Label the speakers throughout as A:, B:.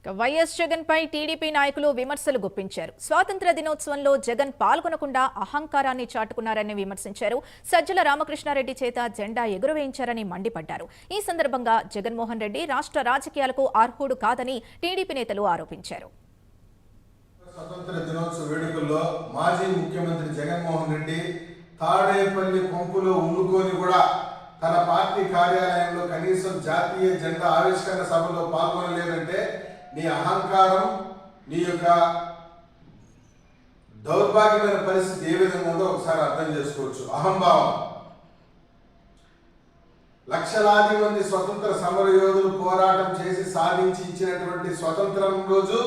A: YS Jagan పై TDP నాయకులు విమర్శలు గుప్పించారు. స్వాతంత్ర దినోత్సవంలో జగన్ పాల్గొనకుండా అహంకారాన్ని చాటుకున్నారని విమర్శించారు. సజ్జల రామకృష్ణారెడ్డి చేత జెండా ఎగురవేయించారని మండిపడ్డారు. ఈ సందర్భంగా జగన్మోహన్ రెడ్డి రాష్ట్ర రాజకీయాలకు అర్హుడు కాదని టీడీపీ నేతలు ఆరోపించారు.
B: స్వతంత్ర దినోత్సవ వేడుకల్లో మాజీ ముఖ్యమంత్రి జగన్మోహన్ రెడ్డి తాడేపల్లి పంపులో ఉండుకొని కూడా తన పార్టీ కార్యాలయంలో కనీసం జాతీయ జెండా ఆవిష్కరణ సభలో పాల్గొనలేదంటే నీ అహంకారం, నీ యొక్క దౌర్భాగ్యమైన పరిస్థితి ఏ విధంగా ఉందో ఒకసారి అర్థం చేసుకోవచ్చు. అహంభావం. లక్షలాది మంది స్వతంత్ర సమర యోధులు పోరాటం చేసి సాధించి ఇచ్చినటువంటి స్వతంత్రం రోజు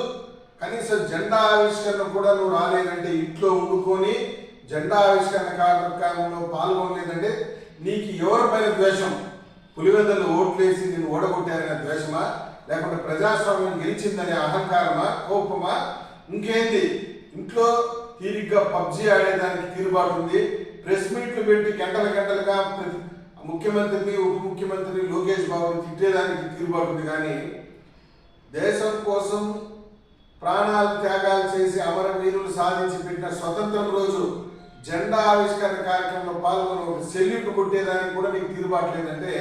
B: కనీసం జెండా ఆవిష్కరణ కూడా నువ్వు రాలేదంటే, ఇంట్లో ఉండుకొని జెండా ఆవిష్కరణ కార్యక్రమంలో పాల్గొనలేదంటే నీకు ఎవరిపైన ద్వేషం? పులివెందులు ఓట్లేసి నేను ఓడగొట్టారనే ద్వేషమా, లేకుంటే ప్రజాస్వామ్యం గెలిచిందనే అహంకారమా, కోపమా, ఇంకేంది? ఇంట్లో తీరిగ్గా పబ్జీ ఆడేదానికి తీరుబాటు ఉంది. ప్రెస్ మీట్లు పెట్టి గంటలుగా ముఖ్యమంత్రిని, ఉప ముఖ్యమంత్రిని, లోకేష్ బాబుని తిట్టేదానికి తీరుబాటు ఉంది. కానీ దేశం కోసం ప్రాణాలు త్యాగాలు చేసి అమరవీరులు సాధించి పెట్టిన స్వతంత్రం రోజు జెండా ఆవిష్కరణ కార్యక్రమంలో పాల్గొని ఒక సెల్యూట్ కొట్టేదానికి కూడా నీకు తీరుబాటు లేదంటే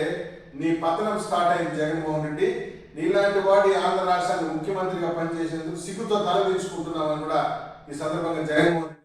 B: నీ పతనం స్టార్ట్ అయింది. జగన్మోహన్ రెడ్డి, నీలాంటి వాడి ఆంధ్ర రాష్ట్రానికి ముఖ్యమంత్రిగా పనిచేసేందుకు సిగ్గుతో తలదించుకుంటున్నామని కూడా ఈ సందర్భంగా జగన్మోహన్